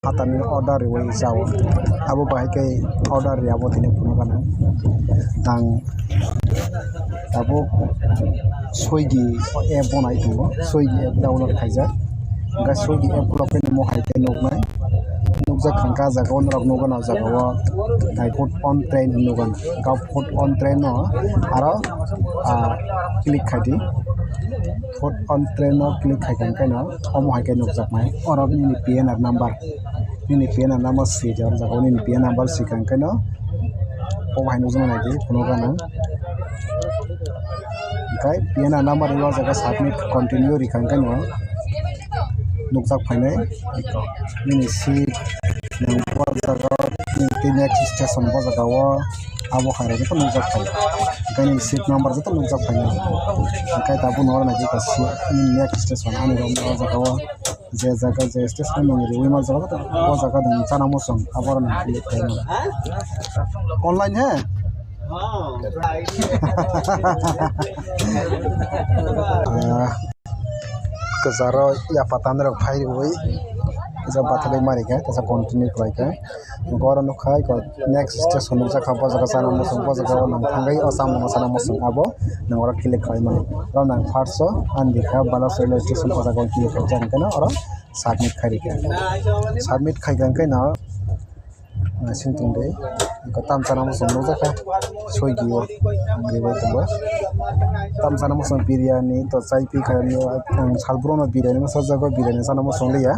hatani order rewe jawo abo bahai kai order riabo tini puno kana nang abo Swiggy app bonai tungo Swiggy app download khaijak ga Swiggy app ko pen mo hai kai noknai nokjak khangka jaga on rok nogan jaga o dai food on train nogan ga food on train no aro click khaidi food on train no click khaikan kai no omo hai kai nokjak mai oro ni PNR number ini PNR number si jar jaga ni PNR number si kan kai no o hai nokjak nai di puno kana kai PNR number yo jaga submit continue rikan kai no nukjak phainai iko ini seat nang po jaga ni next station po jaga o abo khare to nukjak phai kai ni seat number to nukjak phainai kai tabu nor na jika ni next station ani rom jaga o je jaga je station nang ri wima jaga to o jaga dang chana mosong abor na click kai online hai kezaro ya patan rok phai oi kesa bathai mari ka kesa continue khai ka goro no khai ko next station no jakha bo jaga sana mosong bo jaga nang thangai asam no sana mosong abo nang ora click khai mani ro nang first andi ka balas railway station bo jaga click khai jan kana ora submit khai ka submit khai gan kai na sing tung dei ko tam sana mosong no jakha Swiggy o rewe tumbo tam sana mosong biryani to chai pi khani salbro no biryani masa jaga biryani sana mosong leya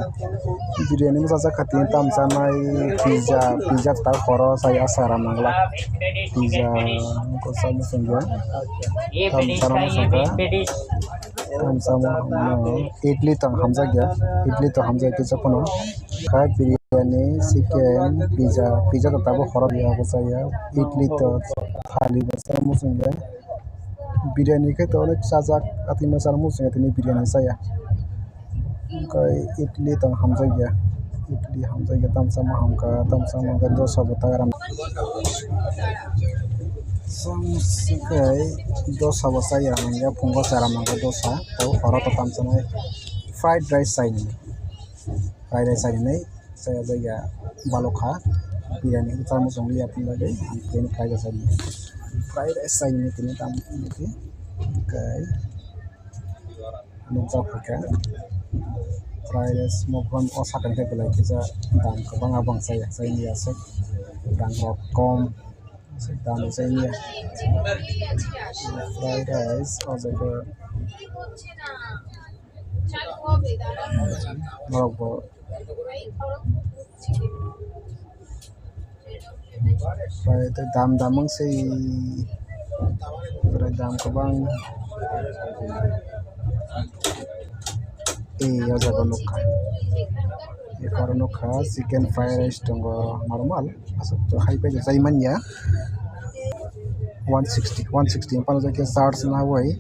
biryani masa jaga tin tam sanai pizza ta khoro sai asara mangla pizza ko sana mosong ya tam sana mosong ka tam sama idli tang hamza gya idli to hamza ke chapono ka biryani chicken pizza to tabo khoro ya ko saya idli to thali basa mosong ya biryani ke to onek sajak ati masana mosong atini biryani saya kai idli tang hamza gya tam sama ga dosa bataram samskai dosa basaya ya punggo cara mangga dosa tau oro to tam sama fried rice ini saya jaga balokha biryani utar mosong liya pinda dei ini fried rice ini tini tam ini kai nungsa phaka fried rice mokon osakan ke belai kisa dam kabang abang saya ni asek dam rokom dam saya ni fried rice ojaga morokbo fried dam sei fried dam kabang ojaga nukha ekaro nukha chicken fried rice tongo normal asok to hai pai jai manya 160 pano jake charge na wai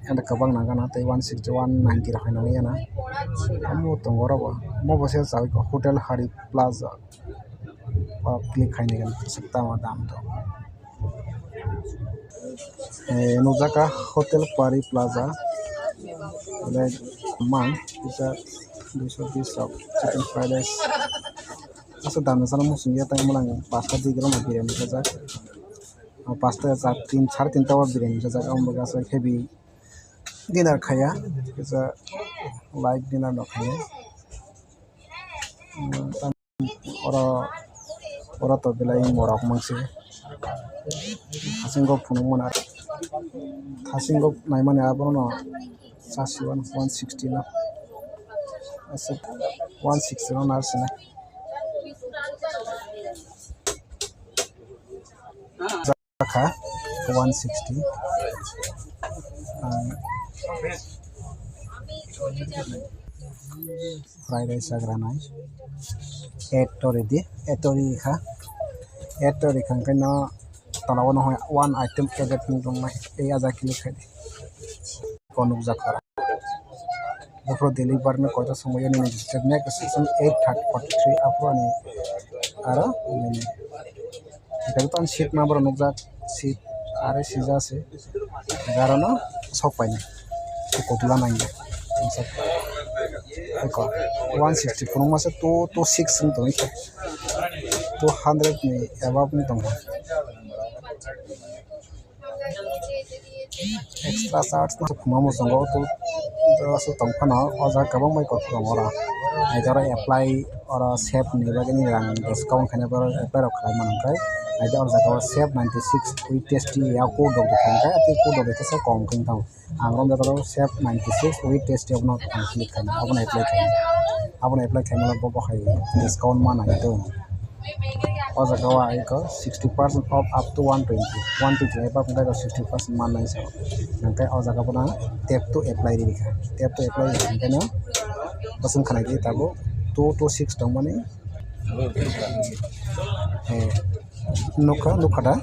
and kabang na gana tai 160 190 rakhai na yana amo tongo ro mo bose sawi ko hotel hari plaza click khai ne gan sakta ma dam to nujaka hotel pari plaza like mang bisa 220 of chicken fried rice asa dam sana musung ya tang mulang pasta di gram biryani kaza pasta sa 3.5 tawa biryani kaza am baga sa heavy dinner khaya kaza light dinner no khaya ora to belai morok mangse hasingok phunung mana hasingok nai mane abono sasi 160 na asa 160 na arsena zakha 160 fried rice agrana etori khang kana talawa no one item added dong mai e aja kilo khade konuk jakhara bofro deliver me kota samoy ni registered ne section 843 apro ni aro ni এটা তো শীত না বড় নকজা শীত আরে সিজা আছে কারণ সব পাই না কতলা নাই iko 160 phone masa 226 ng tong ika 200 ni above ni tong extra charge na phuma mo songo to so tong phana oja kabang mai ko tong ora ai jara apply ora save ni bagini rang discount khane bar apply rok khai man kai ai jara jaga save 96 we testy ya code dok dekan kai ate code dok sa kom kin tang angrom jaga save 96 we testy abna click khai abna apply khai man bo khai discount man ai to oja gawa ai ko 60% off up to 120 120 above kai 60% man nai sa nangkai oja ga bana tap to apply ri kha tap to apply kai na basan khana gi tabo 226 tong mane nuka da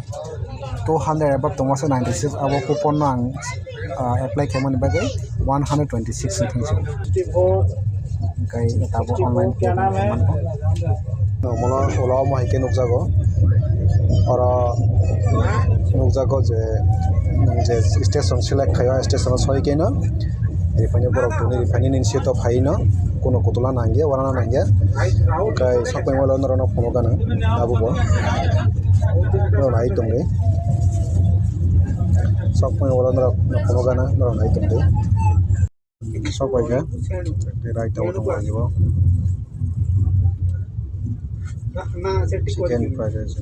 200 above tong masa 96 abo coupon nang apply kai man bagai 126 something so kai tabo online payment mola ola ma hike nukjago ora nukjago je station select khaya station soi kena rifani borok tuni rifani ninsi to phaina kono kotula nange warana nange kai shopping mall onro phono gana abu bo no nai tonge shopping mall onro phono gana no nai tonge shopping ga right out of anyo chicken fried rice